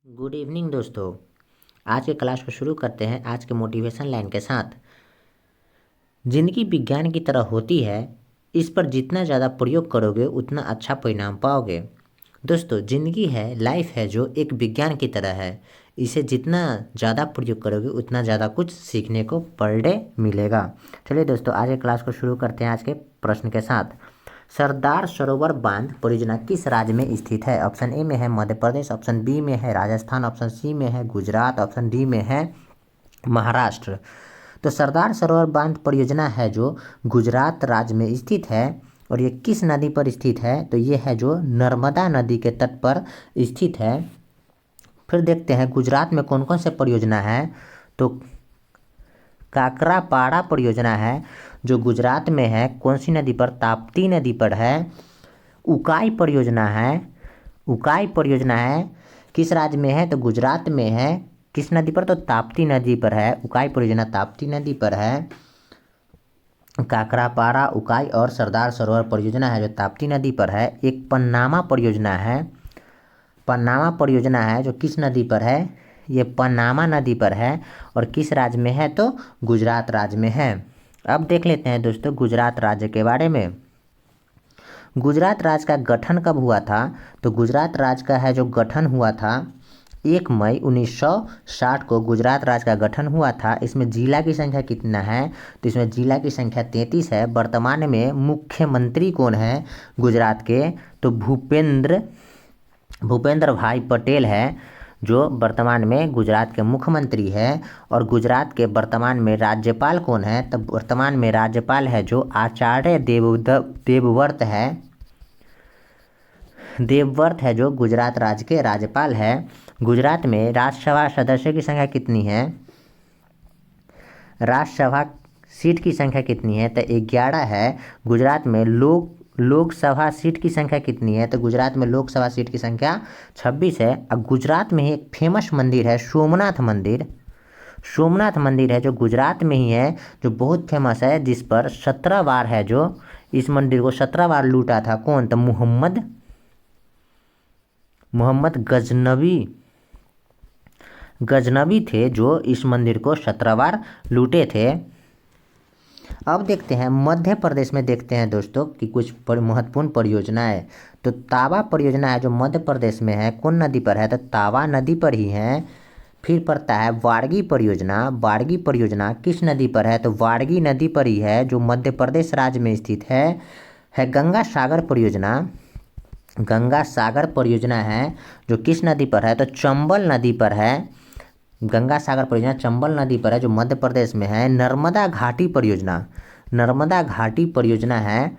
Good evening दोस्तों। आज के क्लास को शुरू करते हैं आज के मोटिवेशन लाइन के साथ। जिंदगी विज्ञान की तरह होती है, इस पर जितना ज़्यादा प्रयोग करोगे उतना अच्छा परिणाम पाओगे। दोस्तों, ज़िंदगी है, लाइफ है जो एक विज्ञान की तरह है। इसे जितना ज़्यादा प्रयोग करोगे उतना ज़्यादा कुछ सीखने को पर डे मिलेगा। चलिए दोस्तों, आज के क्लास को शुरू करते हैं आज के प्रश्न के साथ। सरदार सरोवर बांध परियोजना किस राज्य में स्थित है? ऑप्शन ए में है मध्य प्रदेश, ऑप्शन बी में है राजस्थान, ऑप्शन सी में है गुजरात, ऑप्शन डी में है महाराष्ट्र। तो सरदार सरोवर बांध परियोजना है जो गुजरात राज्य में स्थित है। और ये किस नदी पर स्थित है? तो ये है जो नर्मदा नदी के तट पर स्थित है। फिर देखते हैं गुजरात में कौन कौन से परियोजना है। तो काकरापाड़ा परियोजना है जो गुजरात में है। कौन सी नदी पर? ताप्ती नदी पर है। उकाई परियोजना है। उकाई परियोजना है किस राज्य में है? तो गुजरात में है। किस नदी पर? तो ताप्ती नदी पर है। उकाई परियोजना ताप्ती नदी पर है। काकरापाड़ा, उकाई और सरदार सरोवर परियोजना है जो ताप्ती नदी पर है। एक पन्नामा परियोजना है। पन्नामा परियोजना है जो किस नदी पर है? ये पन्नामा नदी पर है। और किस राज्य में है? तो गुजरात राज्य में है। अब देख लेते हैं दोस्तों गुजरात राज्य के बारे में। गुजरात राज्य का गठन कब हुआ था? तो गुजरात राज्य का है जो गठन हुआ था 1 मई 1960 को गुजरात राज्य का गठन हुआ था। इसमें जिला की संख्या कितना है? तो इसमें जिला की संख्या 33 है। वर्तमान में मुख्यमंत्री कौन है गुजरात के? तो भूपेंद्र भाई पटेल है जो वर्तमान में गुजरात के मुख्यमंत्री है। और गुजरात के वर्तमान में राज्यपाल कौन है? तो वर्तमान में राज्यपाल है जो आचार्य देवव्रत है। देवव्रत है जो गुजरात राज्य के राज्यपाल है। गुजरात में राज्यसभा सदस्यों की संख्या कितनी है? राज्यसभा सीट की संख्या कितनी है? तो 11 है। गुजरात में लोकसभा सीट की संख्या कितनी है? तो गुजरात में लोकसभा सीट की संख्या 26 है। अब गुजरात में एक फेमस मंदिर है सोमनाथ मंदिर। सोमनाथ मंदिर है जो गुजरात में ही है, जो बहुत फेमस है, जिस पर 17 बार है जो इस मंदिर को 17 बार लूटा था। कौन? तो मोहम्मद गजनबी थे जो इस मंदिर को 17 बार लूटे थे। अब देखते हैं मध्य प्रदेश में। देखते हैं दोस्तों कि कुछ महत्वपूर्ण परियोजनाएं। तो तावा परियोजना है जो मध्य प्रदेश में है। कौन नदी पर है? तो तावा नदी पर ही है। फिर पड़ता है वाड़गी परियोजना। वाड़गी परियोजना किस नदी पर है? तो वाड़गी नदी पर ही है जो मध्य प्रदेश राज्य में स्थित है गंगा सागर परियोजना। गंगा सागर परियोजना है जो किस नदी पर है? तो चंबल नदी पर है। गंगा सागर परियोजना चंबल नदी पर है जो मध्य प्रदेश में है। नर्मदा घाटी परियोजना। नर्मदा घाटी परियोजना है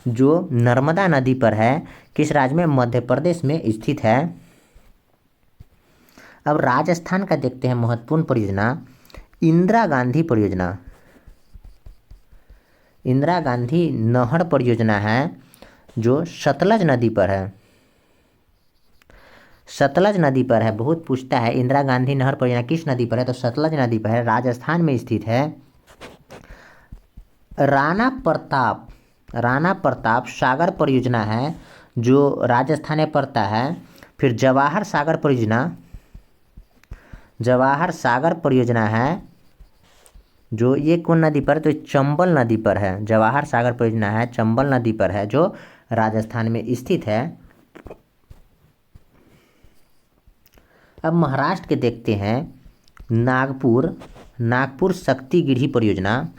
जो नर्मदा नदी पर है। किस राज्य में? मध्य प्रदेश में स्थित है। अब राजस्थान का देखते हैं महत्वपूर्ण परियोजना। इंदिरा गांधी परियोजना। इंदिरा गांधी नहर परियोजना है जो सतलज नदी पर है। सतलज नदी पर है। बहुत पूछता है इंदिरा गांधी नहर परियोजना किस नदी पर है? तो सतलज नदी पर है, राजस्थान में स्थित है। राणा प्रताप सागर परियोजना है जो राजस्थान में पड़ता है। फिर जवाहर सागर परियोजना है जो ये कौन नदी पर? तो चंबल नदी पर है। जवाहर सागर परियोजना है चंबल नदी पर है जो राजस्थान में स्थित है। अब महाराष्ट्र के देखते हैं। नागपुर शक्तिगिरी परियोजना।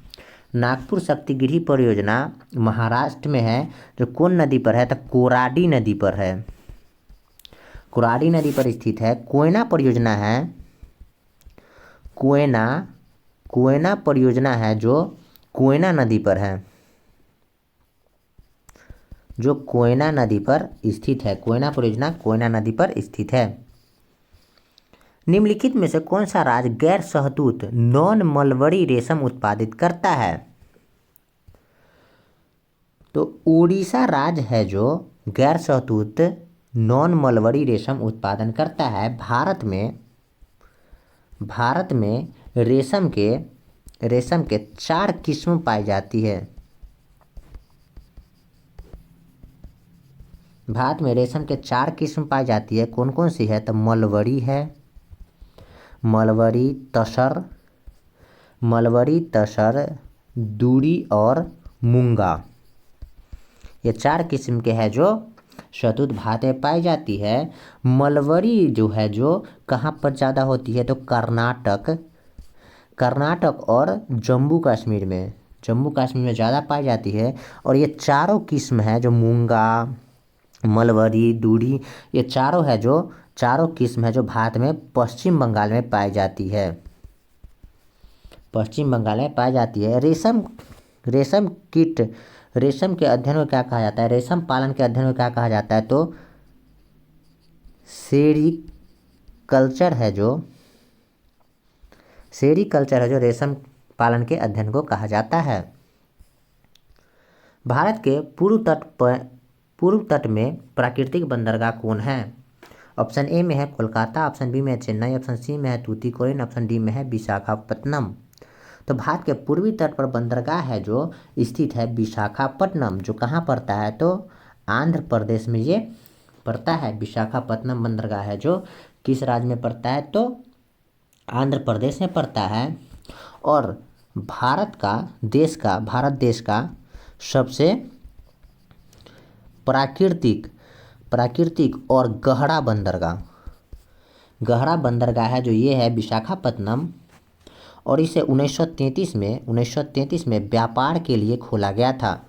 नागपुर शक्तिगिरी परियोजना महाराष्ट्र में है जो कौन नदी पर है? तो कोराडी नदी पर है। कोराडी नदी पर स्थित है। कोयना परियोजना है। कोयना परियोजना है जो कोयना नदी पर है, जो कोयना नदी पर स्थित है। कोयना परियोजना कोयना नदी पर स्थित है। निम्नलिखित में से कौन सा राज्य गैर शहतूत नॉन मलबरी रेशम उत्पादित करता है? तो उड़ीसा राज्य है जो गैर शहतूत नॉन मलबरी रेशम उत्पादन करता है। भारत में रेशम के 4 किस्म पाई जाती है। भारत में रेशम के 4 किस्म पाई जाती है, कौन कौन सी है? तो मलबरी है, मलबरी तसर, मलबरी तसर, दूरी और मूंगा। ये 4 किस्म के हैं जो शहतूत भारत में पाई जाती है। मलबरी जो है जो कहाँ पर ज़्यादा होती है? तो कर्नाटक, कर्नाटक और जम्मू कश्मीर में, जम्मू कश्मीर में ज़्यादा पाई जाती है। और ये चारों किस्म है जो मूंगा, मलबरी, दूरी, ये चारों है जो चारों किस्म है जो भारत में पश्चिम बंगाल में पाई जाती है, पश्चिम बंगाल में पाई जाती है। रेशम, रेशम कीट, रेशम के अध्ययन को क्या कहा जाता है? रेशम पालन के अध्ययन को क्या कहा जाता है? तो सेरीकल्चर है जो, सेरीकल्चर है जो रेशम पालन के अध्ययन को कहा जाता है। भारत के पूर्व तट में प्राकृतिक बंदरगाह कौन है? ऑप्शन ए में है कोलकाता, ऑप्शन बी में है चेन्नई, ऑप्शन सी में है तूतीकोरिन, ऑप्शन डी में है विशाखापत्तनम। तो भारत के पूर्वी तट पर बंदरगाह है जो स्थित है विशाखापट्टनम, जो कहाँ पड़ता है? तो आंध्र प्रदेश में ये पड़ता है। विशाखापट्टनम बंदरगाह है जो किस राज्य में पड़ता है? तो आंध्र प्रदेश में पड़ता है। और भारत देश का सबसे प्राकृतिक और गहरा बंदरगाह है जो ये है विशाखापत्तनम। और इसे 1933 में व्यापार के लिए खोला गया था।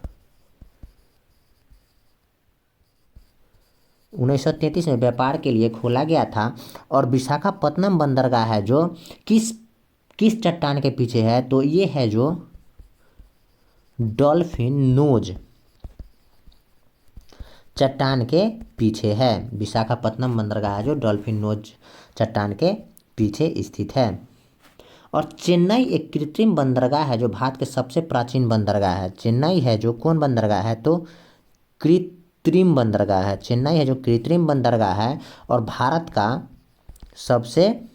1933 में व्यापार के लिए खोला गया था। और विशाखापत्तनम बंदरगाह है जो किस चट्टान के पीछे है? तो ये है जो डॉल्फिन नोज चट्टान के पीछे है। विशाखापत्तनम बंदरगाह है जो डॉल्फिन नोज चट्टान के पीछे स्थित है। और चेन्नई एक कृत्रिम बंदरगाह है जो भारत के सबसे प्राचीन बंदरगाह है। चेन्नई है जो कौन बंदरगाह है? तो कृत्रिम बंदरगाह है। चेन्नई है जो कृत्रिम बंदरगाह है और भारत का सबसे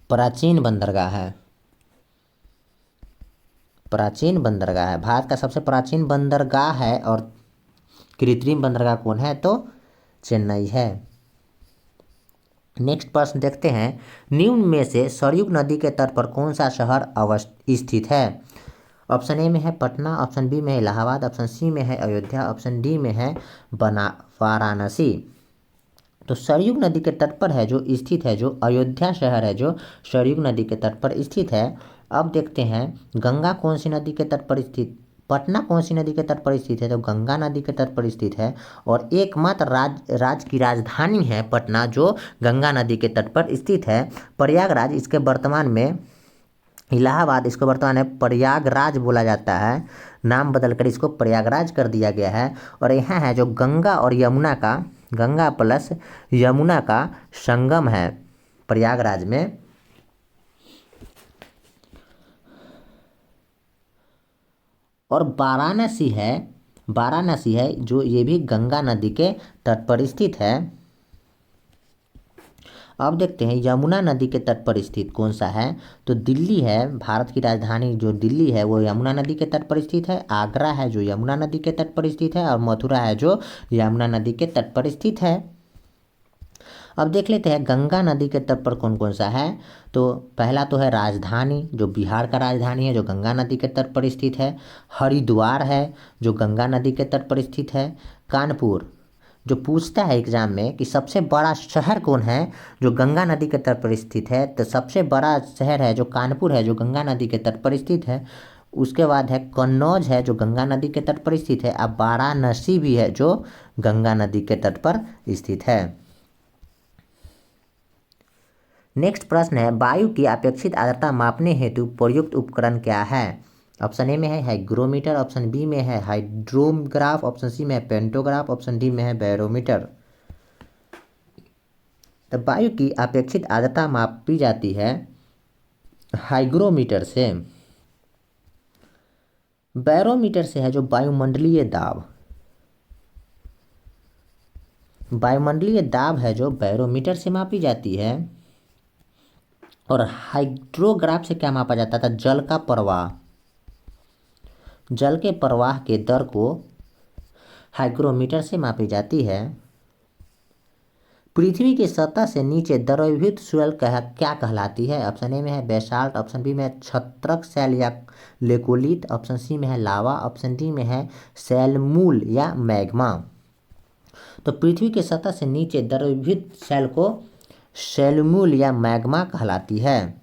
प्राचीन बंदरगाह है। प्राचीन बंदरगाह है, भारत का सबसे प्राचीन बंदरगाह है। और कृत्रिम बंदरगाह कौन है? तो चेन्नई है। नेक्स्ट प्रश्न देखते हैं, निम्न में से सरयू नदी के तट पर कौन सा शहर स्थित है? ऑप्शन ए में है पटना, ऑप्शन बी में है इलाहाबाद, ऑप्शन सी में है अयोध्या, ऑप्शन डी में है वाराणसी। तो सरयू नदी के तट पर है जो स्थित है जो अयोध्या शहर है जो सरयू नदी के तट पर स्थित है। अब देखते हैं गंगा कौन सी नदी के तट पर स्थित, पटना कौन सी नदी के तट पर स्थित है? तो गंगा नदी के तट पर स्थित है। और एकमात्र राज्य की राजधानी है पटना जो गंगा नदी के तट पर स्थित है। प्रयागराज इसके वर्तमान में, इलाहाबाद इसको वर्तमान में प्रयागराज बोला जाता है, नाम बदलकर इसको प्रयागराज कर दिया गया है। और यहाँ है जो गंगा और यमुना का, गंगा प्लस यमुना का संगम है प्रयागराज में। और वाराणसी है जो ये भी गंगा नदी के तट पर स्थित है। अब देखते हैं यमुना नदी के तट पर स्थित कौन सा है? तो दिल्ली है, भारत की राजधानी जो दिल्ली है वो यमुना नदी के तट पर स्थित है। आगरा है जो यमुना नदी के तट पर स्थित है। और मथुरा है जो यमुना नदी के तट पर स्थित है। अब देख लेते हैं गंगा नदी के तट पर कौन कौन सा है। तो पहला तो है राजधानी जो बिहार का राजधानी है जो गंगा नदी के तट पर स्थित है। हरिद्वार है जो गंगा नदी के तट पर स्थित है। कानपुर जो पूछता है एग्जाम में कि सबसे बड़ा शहर कौन है जो गंगा नदी के तट पर स्थित है, तो सबसे बड़ा शहर है जो कानपुर है जो गंगा नदी के तट पर स्थित है। उसके बाद है कन्नौज है जो गंगा नदी के तट पर स्थित है। अब वाराणसी भी है जो गंगा नदी के तट पर स्थित है। नेक्स्ट प्रश्न है, वायु की अपेक्षित आर्द्रता मापने हेतु प्रयुक्त उपकरण क्या है? ऑप्शन ए में है हाइग्रोमीटर, ऑप्शन बी में है हाइड्रोग्राफ, ऑप्शन सी में है पेंटोग्राफ, ऑप्शन डी में है बैरोमीटर। तो वायु की अपेक्षित आर्द्रता मापी जाती है हाइग्रोमीटर से। बैरोमीटर से है जो वायुमंडलीय दाब, वायुमंडलीय दाब है जो बैरोमीटर से मापी जाती है। और हाइड्रोग्राफ से क्या मापा जाता था? जल का प्रवाह, जल के प्रवाह के दर को हाइग्रोमीटर से मापी जाती है। पृथ्वी की सतह से नीचे द्रवीभूत सुरल क्या कहलाती है? ऑप्शन ए में है बेसाल्ट, ऑप्शन बी में है छत्रक शैल या लेकोलिथ, ऑप्शन सी में है लावा, ऑप्शन डी में है शैलमूल या मैग्मा। तो पृथ्वी की सतह से नीचे द्रवीभूत शैल को शैलमूल या मैग्मा कहलाती है।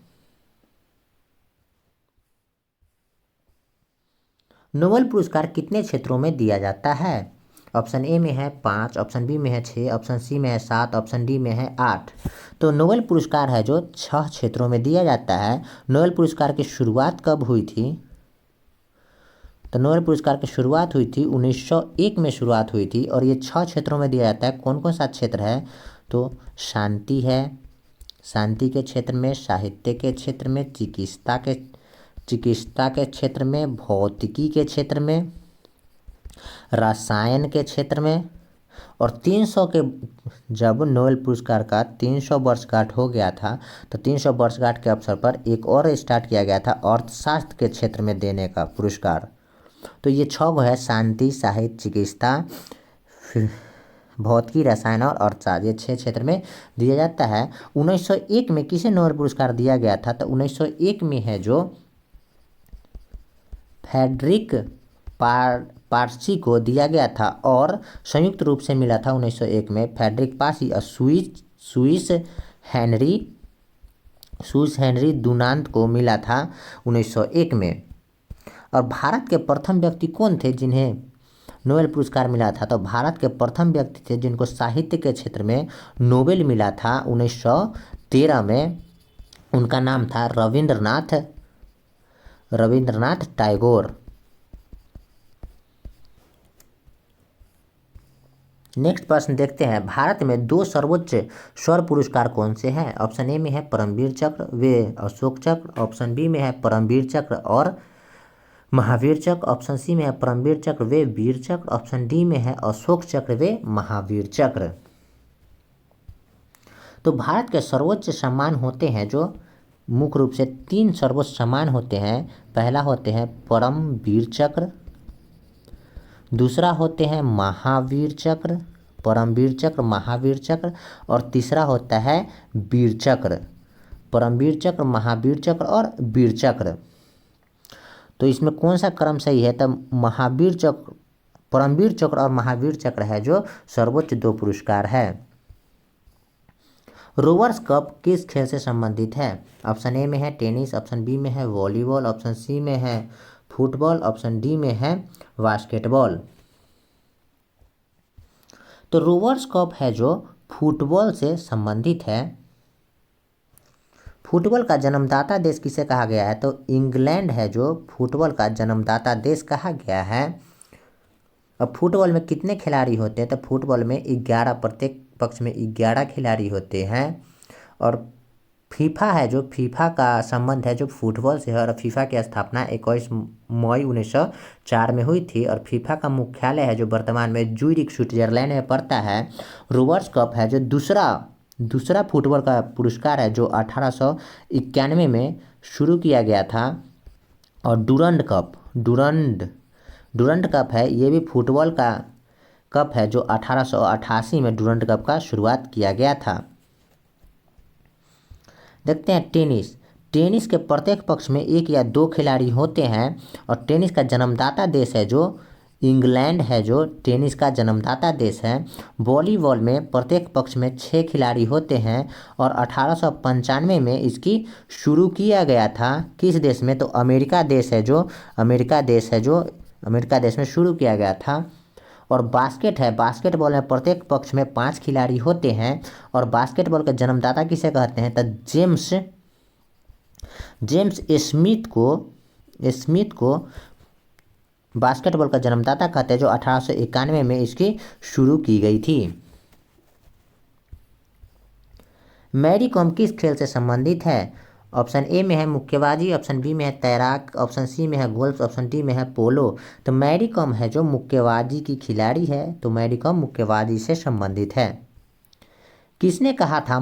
नोबेल पुरस्कार कितने क्षेत्रों में दिया जाता है? ऑप्शन ए में है 5, ऑप्शन बी में है 6, ऑप्शन सी में है 7, ऑप्शन डी में है 8। तो नोबेल पुरस्कार है जो 6 क्षेत्रों में दिया जाता है। नोबेल पुरस्कार की शुरुआत कब हुई थी? तो नोबेल पुरस्कार की शुरुआत हुई थी 1901 में शुरुआत हुई थी और ये 6 क्षेत्रों में दिया जाता है। कौन कौन सा क्षेत्र है? तो शांति है, शांति के क्षेत्र में, साहित्य के क्षेत्र में, चिकित्सा के क्षेत्र में, भौतिकी के क्षेत्र में, रसायन के क्षेत्र में। और 300 के जब नोबेल पुरस्कार का 300 वर्षगांठ हो गया था तो 300 वर्षगांठ के अवसर पर एक और स्टार्ट किया गया था अर्थशास्त्र के क्षेत्र में देने का पुरस्कार। तो ये 6 है शांति, साहित्य, चिकित्सा, भौतिकी, रसायन और अर्थशास्त्र, ये 6 क्षेत्र में दिया जाता है। 1901 में किसे नोबेल पुरस्कार दिया गया था? तो 1901 में है जो फ्रेडरिक पार्सी को दिया गया था और संयुक्त रूप से मिला था 1901 में फ्रेडरिक पार्सी और स्विस हेनरी दुनांत को मिला था 1901 में। और भारत के प्रथम व्यक्ति कौन थे जिन्हें नोबेल पुरस्कार मिला था? तो भारत के प्रथम व्यक्ति थे जिनको साहित्य के क्षेत्र में नोबेल मिला था 1913 में। उनका नाम था रविंद्रनाथ टैगोर। नेक्स्ट प्रश्न देखते हैं, भारत में 2 सर्वोच्च स्वर पुरस्कार कौन से हैं? ऑप्शन ए में है परमवीर चक्र व अशोक चक्र, ऑप्शन बी में है परमवीर चक्र और महावीर चक्र, ऑप्शन सी में है परमवीर चक्र व वीर चक्र, ऑप्शन डी में है अशोक चक्र व महावीर चक्र। तो भारत के सर्वोच्च सम्मान होते हैं जो मुख्य रूप से 3 सर्वोच्च सम्मान होते हैं। पहला होते हैं परमवीर चक्र, दूसरा होते हैं महावीर चक्र, परमवीर चक्र, महावीर चक्र और तीसरा होता है वीर चक्र, परमवीर चक्र, महावीर चक्र और वीर चक्र। तो इसमें कौन सा क्रम सही है? तब महावीर चक्र, परमवीर चक्र और महावीर चक्र है जो सर्वोच्च 2 पुरस्कार है। रोवर्स कप किस खेल से संबंधित है? ऑप्शन ए में है टेनिस, ऑप्शन बी में है वॉलीबॉल, ऑप्शन सी में है फुटबॉल, ऑप्शन डी में है बास्केटबॉल। तो रोवर्स कप है जो फुटबॉल से संबंधित है। फुटबॉल का जन्मदाता देश किसे कहा गया है? तो इंग्लैंड है जो फुटबॉल का जन्मदाता देश कहा गया है। अब फुटबॉल में कितने खिलाड़ी होते हैं? तो फुटबॉल में 11, प्रत्येक पक्ष में 11 खिलाड़ी होते हैं। और फीफा है जो फीफा का संबंध है जो फुटबॉल से है और फीफा की स्थापना 21 मई 1904 में हुई थी। और फीफा का मुख्यालय है जो वर्तमान में ज्यूरिख स्विट्जरलैंड में पड़ता है। रोवर्स कप है जो दूसरा फुटबॉल का पुरस्कार है जो 1891 में शुरू किया गया था। और डुरंड कप है, ये भी फुटबॉल का कप है जो 1888 में डुरंड कप का शुरुआत किया गया था। देखते हैं टेनिस के प्रत्येक पक्ष में 1 या 2 खिलाड़ी होते हैं। और टेनिस का जन्मदाता देश है जो इंग्लैंड है जो टेनिस का जन्मदाता देश है। वॉलीबॉल में प्रत्येक पक्ष में 6 खिलाड़ी होते हैं और 1895 में इसकी शुरू किया गया था। किस देश में? तो अमेरिका देश में शुरू किया गया था। और बास्केटबॉल में प्रत्येक पक्ष में 5 खिलाड़ी होते हैं। और बास्केटबॉल के जन्मदाता किसे कहते हैं? तो जेम्स स्मिथ को बास्केटबॉल का जन्मदाता कहते हैं जो 1891 में इसकी शुरू की गई थी। मैरी कॉम किस खेल से संबंधित है? ऑप्शन ए में है मुक्केबाजी, ऑप्शन बी में है तैराक, ऑप्शन सी में है गोल्फ, ऑप्शन डी में है पोलो। तो मैरी कॉम है जो मुक्केबाजी की खिलाड़ी है। तो मैरी कॉम मुक्केबाजी से संबंधित है। किसने कहा था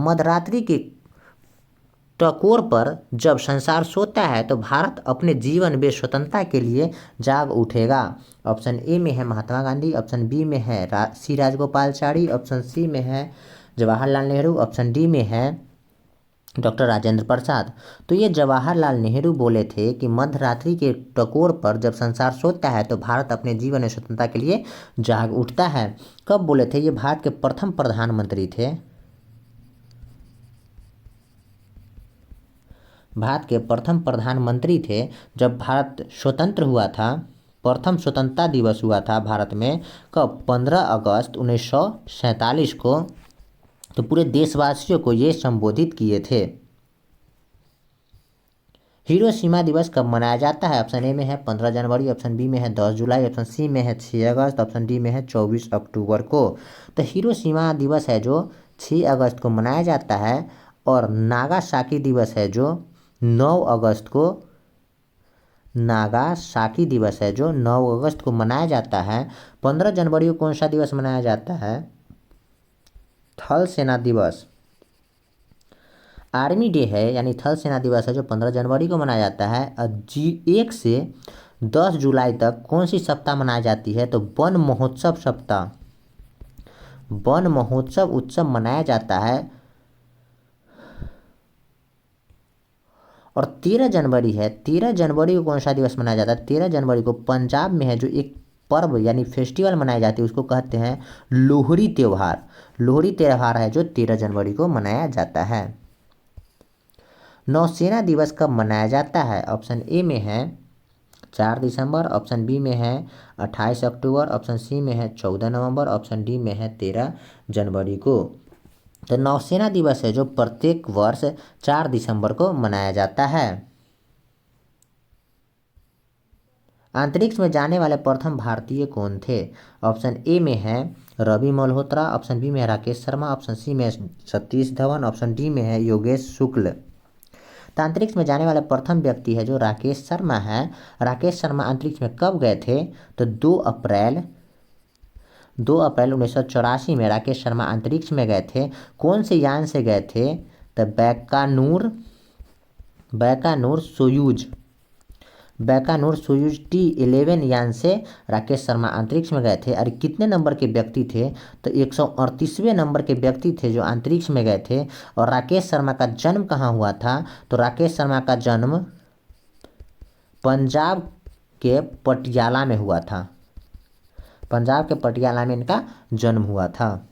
टकोर पर जब संसार सोता है तो भारत अपने जीवन व स्वतंत्रता के लिए जाग उठेगा। ऑप्शन ए में है महात्मा गांधी, ऑप्शन बी में है सी राजगोपालचारी, ऑप्शन सी में है जवाहरलाल नेहरू, ऑप्शन डी में है डॉक्टर राजेंद्र प्रसाद। तो ये जवाहरलाल नेहरू बोले थे कि मध्यरात्रि के टकोर पर जब संसार सोता है तो भारत अपने जीवन और स्वतंत्रता के लिए जाग उठता है। कब बोले थे? ये भारत के प्रथम प्रधानमंत्री थे। भारत के प्रथम प्रधानमंत्री थे जब भारत स्वतंत्र हुआ था। प्रथम स्वतंत्रता दिवस हुआ था भारत में कब? 15 अगस्त 1947 को। तो पूरे देशवासियों को ये संबोधित किए थे। हिरोशिमा दिवस कब मनाया जाता है? ऑप्शन ए में है 15 जनवरी, ऑप्शन बी में है 10 जुलाई, ऑप्शन सी में है 6 अगस्त, ऑप्शन डी में है 24 अक्टूबर को। तो हिरोशिमा दिवस है जो 6 अगस्त को मनाया जाता है और नागासाकी दिवस है जो 9 अगस्त को। नागासाकी दिवस है जो 9 अगस्त को मनाया जाता है। 15 जनवरी को कौन सा दिवस मनाया जाता है? थल सेना दिवस, आर्मी डे है, यानी थल सेना दिवस है जो 15 जनवरी को मनाया जाता है। और 1 से 10 जुलाई तक कौन सी सप्ताह मनाई जाती है? तो वन महोत्सव सप्ताह, वन महोत्सव उत्सव मनाया जाता है। और 13 जनवरी है, 13 जनवरी को कौन सा दिवस मनाया जाता है? 13 जनवरी को पंजाब में है जो एक पर्व यानी फेस्टिवल मनाई जाती है उसको कहते हैं लोहड़ी त्यौहार। लोहड़ी त्यौहार है जो 13 जनवरी को मनाया जाता है। नौसेना दिवस कब मनाया जाता है? ऑप्शन ए में है 4 दिसंबर, ऑप्शन बी में है 28 अक्टूबर, ऑप्शन सी में है 14 नवंबर, ऑप्शन डी में है 13 जनवरी को। तो नौसेना दिवस है जो प्रत्येक वर्ष 4 दिसंबर को मनाया जाता है। अंतरिक्ष में जाने वाले प्रथम भारतीय कौन थे? ऑप्शन ए में है रवि मल्होत्रा, ऑप्शन बी में है राकेश शर्मा, ऑप्शन सी में है सतीश धवन, ऑप्शन डी में है योगेश शुक्ल। तो अंतरिक्ष में जाने वाले प्रथम व्यक्ति है जो राकेश शर्मा है। राकेश शर्मा अंतरिक्ष में कब गए थे? तो 2 अप्रैल 1984 में राकेश शर्मा अंतरिक्ष में गए थे। कौन से यान से गए थे? तो बैकानूर सोयूज T11 यान से राकेश शर्मा अंतरिक्ष में गए थे। और कितने नंबर के व्यक्ति थे? तो 138वें नंबर के व्यक्ति थे जो अंतरिक्ष में गए थे। और राकेश शर्मा का जन्म कहाँ हुआ था? तो राकेश शर्मा का जन्म पंजाब के पटियाला में हुआ था। पंजाब के पटियाला में इनका जन्म हुआ था।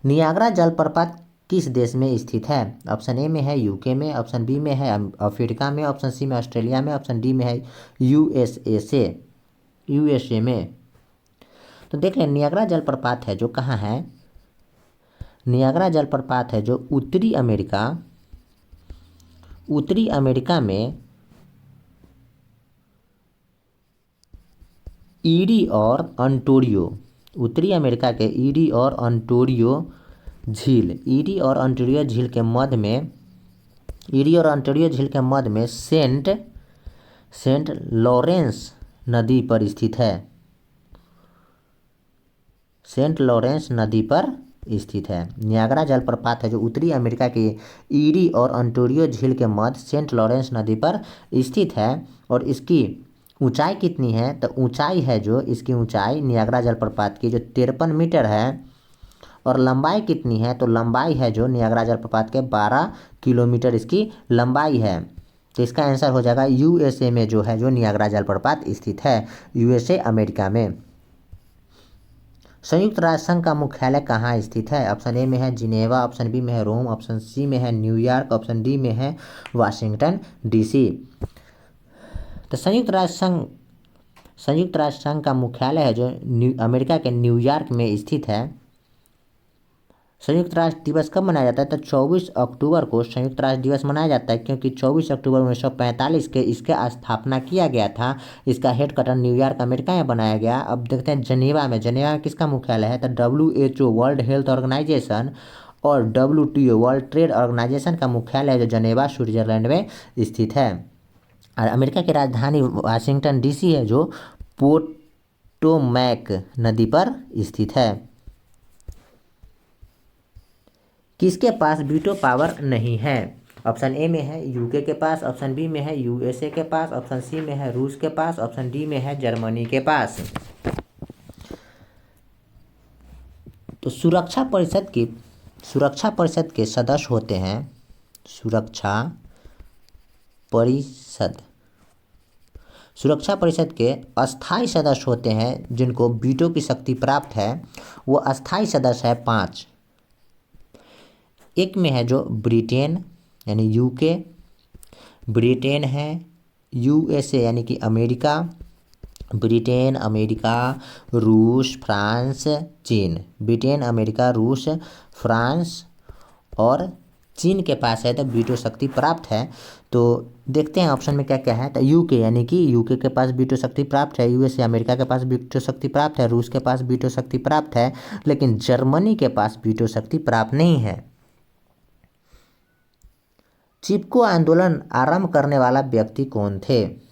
नियाग्रा जलप्रपात किस देश में स्थित है? ऑप्शन ए में है यूके में, ऑप्शन बी में है अफ्रीका में, ऑप्शन सी में ऑस्ट्रेलिया में, ऑप्शन डी में है यूएसए में। तो देख लें नियाग्रा जलप्रपात है जो कहाँ है? नियाग्रा जलप्रपात है जो उत्तरी अमेरिका में ईरी और अंटोरियो, उत्तरी अमेरिका के ईरी और अंटोरियो झील के मध्य में सेंट लॉरेंस नदी पर स्थित है। सेंट लॉरेंस नदी पर स्थित है। नियाग्रा जलप्रपात है जो उत्तरी अमेरिका के ईरी और अंटोरियो झील के मध्य सेंट लॉरेंस नदी पर स्थित है। और इसकी ऊंचाई कितनी है? तो ऊंचाई है जो इसकी ऊंचाई नियाग्रा जलप्रपात की जो 53 मीटर है। और लंबाई कितनी है? तो लंबाई है जो नियाग्रा जलप्रपात के 12 किलोमीटर इसकी लंबाई है। तो इसका आंसर हो जाएगा यूएसए में जो है जो नियाग्रा जलप्रपात स्थित है, यूएसए अमेरिका में। संयुक्त राष्ट्र संघ का मुख्यालय कहाँ स्थित है? ऑप्शन ए में है जिनेवा, ऑप्शन बी में है रोम, ऑप्शन सी में है न्यूयॉर्क, ऑप्शन डी में है वाशिंगटन डीसी। तो संयुक्त राष्ट्र संघ का मुख्यालय है जो अमेरिका के न्यूयॉर्क में स्थित है। संयुक्त राष्ट्र दिवस कब मनाया जाता है? तो 24 अक्टूबर को संयुक्त राष्ट्र दिवस मनाया जाता है, क्योंकि 24 अक्टूबर 1945 के इसका स्थापना किया गया था। इसका हेडक्वार्टर न्यूयॉर्क अमेरिका में बनाया गया। अब देखते हैं जेनेवा में किसका मुख्यालय है? तो WHO वर्ल्ड हेल्थ ऑर्गेनाइजेशन और WTO वर्ल्ड ट्रेड ऑर्गेनाइजेशन का मुख्यालय है जो जेनेवा स्विट्जरलैंड में स्थित है। और अमेरिका की राजधानी वाशिंगटन डीसी है जो पोटोमैक नदी पर स्थित है। किसके पास वीटो पावर नहीं है? ऑप्शन ए में है यूके के पास, ऑप्शन बी में है यूएसए के पास, ऑप्शन सी में है रूस के पास, ऑप्शन डी में है जर्मनी के पास। तो सुरक्षा परिषद के सदस्य होते हैं, सुरक्षा परिषद के अस्थायी सदस्य होते हैं जिनको वीटो की शक्ति प्राप्त है, वो अस्थायी सदस्य है 5। एक में है जो ब्रिटेन यानी यूके, ब्रिटेन है, यूएसए यानी कि अमेरिका, ब्रिटेन, अमेरिका, रूस, फ्रांस, चीन। ब्रिटेन, अमेरिका, रूस, फ्रांस और चीन के पास है तो वीटो शक्ति प्राप्त है। तो देखते हैं ऑप्शन में क्या क्या है। तो यूके यानी कि यूके के पास वीटो शक्ति प्राप्त है, यूएसए अमेरिका के पास वीटो शक्ति प्राप्त है, रूस के पास वीटो शक्ति प्राप्त है, लेकिन जर्मनी के पास वीटो शक्ति प्राप्त नहीं है। चिपको आंदोलन आरंभ करने वाला व्यक्ति कौन थे?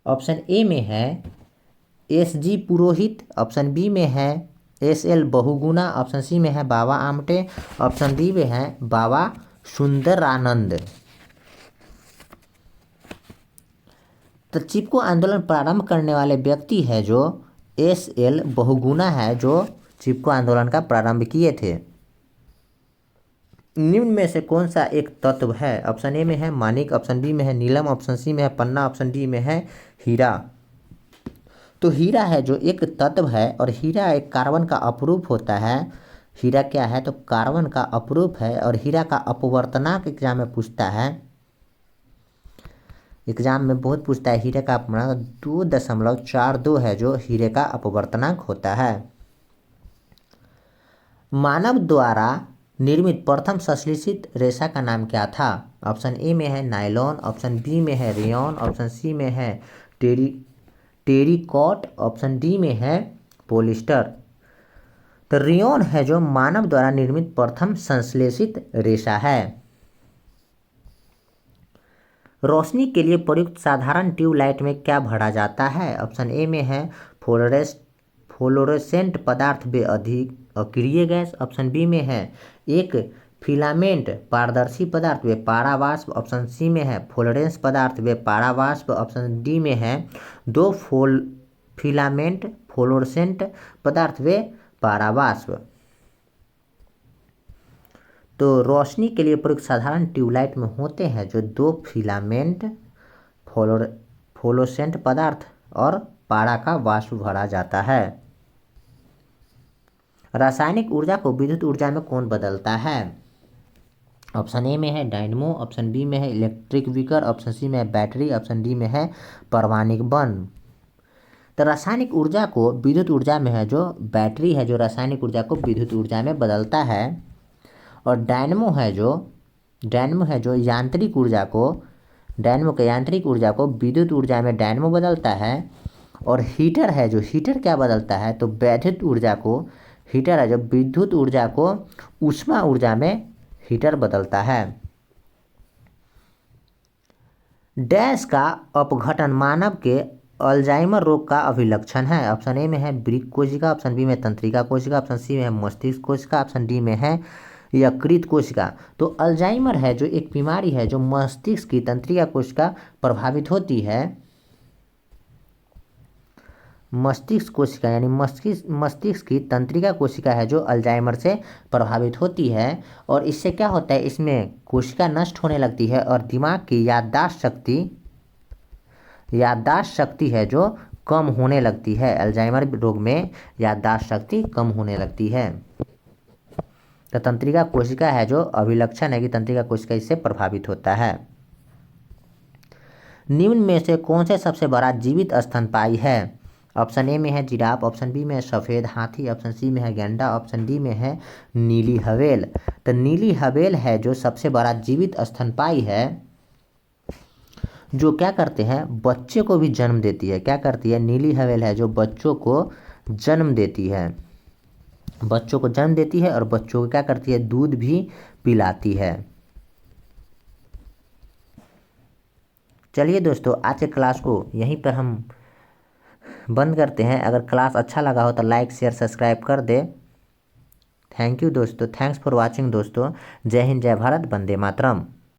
ऑप्शन ए में है एस.जी. पुरोहित, ऑप्शन बी में है एस.एल. बहुगुणा, ऑप्शन सी में है बाबा आमटे, ऑप्शन डी में है बाबा सुंदरानंद। तो चिपको आंदोलन प्रारंभ करने वाले व्यक्ति है जो एस.एल. बहुगुणा है, जो चिपको आंदोलन का प्रारंभ किए थे। निम्न में से कौन सा एक तत्व है? ऑप्शन ए में है मानिक, ऑप्शन बी में है नीलम, ऑप्शन सी में है पन्ना, ऑप्शन डी में है हीरा। तो हीरा है जो एक तत्व है और हीरा एक कार्बन का अपरूप होता है। हीरा क्या है? तो कार्बन का अपरूप है और हीरा का अपवर्तनांक एग्जाम में पूछता है, एग्जाम में बहुत पूछता है। हीरे का अपवर्तनांक 2.42 है जो हीरे का अपवर्तनांक होता है। मानव द्वारा निर्मित प्रथम संश्लेषित रेशा का नाम क्या था? ऑप्शन ए में है नायलॉन, ऑप्शन बी में है रेयॉन, ऑप्शन सी में है टेरिकॉट, ऑप्शन डी में है पॉलिस्टर। तो रेयॉन है जो मानव द्वारा निर्मित प्रथम संश्लेषित रेशा है। रोशनी के लिए प्रयुक्त साधारण ट्यूबलाइट में क्या भरा जाता है? ऑप्शन ए में है फ्लोरोसेंट पदार्थ व अधिक अक्रिय गैस, ऑप्शन बी में है एक फिलामेंट पारदर्शी पदार्थ व पारावाष्प, ऑप्शन सी में है फ्लोरेंस पदार्थ व पारावाष्प, ऑप्शन डी में है दो फिलामेंट फ्लोरोसेंट पदार्थ व पारावाष्प। तो रोशनी के लिए प्रयुक्त साधारण ट्यूबलाइट में होते हैं जो दो फिलामेंट फ्लोरोसेंट पदार्थ और पारा का वाष्प भरा जाता है। रासायनिक ऊर्जा को विद्युत ऊर्जा में कौन बदलता है? ऑप्शन ए में है डायनमो, ऑप्शन बी में है इलेक्ट्रिक विकर, ऑप्शन सी में है बैटरी, ऑप्शन डी में है परमाणिक बम। तो रासायनिक ऊर्जा को विद्युत ऊर्जा में है जो बैटरी है जो रासायनिक ऊर्जा को विद्युत ऊर्जा में बदलता है, और डायनमो है जो यांत्रिक ऊर्जा को विद्युत ऊर्जा में डायनमो बदलता है। और हीटर है जो हीटर क्या बदलता है? तो विद्युत ऊर्जा को हीटर है जो विद्युत ऊर्जा को ऊष्मा ऊर्जा में हीटर बदलता है। डैश का अपघटन मानव के अल्जाइमर रोग का अभिलक्षण है। ऑप्शन ए में है वृक्क कोशिका, ऑप्शन बी में तंत्रिका कोशिका, ऑप्शन सी में है मस्तिष्क कोशिका, ऑप्शन डी में है यकृत कोशिका। तो अल्जाइमर है जो एक बीमारी है जो मस्तिष्क की तंत्रिका कोशिका प्रभावित होती है। मस्तिष्क कोशिका यानी मस्तिष्क की तंत्रिका कोशिका है जो अल्जाइमर से प्रभावित होती है, और इससे क्या होता है, इसमें कोशिका नष्ट होने लगती है और दिमाग की याददाश्त शक्ति है जो कम होने लगती है। अल्जाइमर रोग में याददाश्त शक्ति कम होने लगती है। तो तंत्रिका कोशिका है जो अभिलक्षण है कि तंत्रिका कोशिका इससे प्रभावित होता है। निम्न में से कौन से सबसे बड़ा जीवित स्तनपायी है? ऑप्शन ए में है जिराफ, ऑप्शन बी में है सफ़ेद हाथी, ऑप्शन सी में है गैंडा, ऑप्शन डी में है नीली हवेल। तो नीली हवेल है जो सबसे बड़ा जीवित स्तनपायी है, जो क्या करते हैं, बच्चे को भी जन्म देती है। क्या करती है? नीली हवेल है जो बच्चों को जन्म देती है, और बच्चों को क्या करती है, दूध भी पिलाती है। चलिए दोस्तों, आज के क्लास को यहीं पर हम बंद करते हैं। अगर क्लास अच्छा लगा हो तो लाइक शेयर सब्सक्राइब कर दे। थैंक यू दोस्तों, थैंक्स फॉर वॉचिंग दोस्तों। जय हिंद, जय भारत, वंदे मातरम।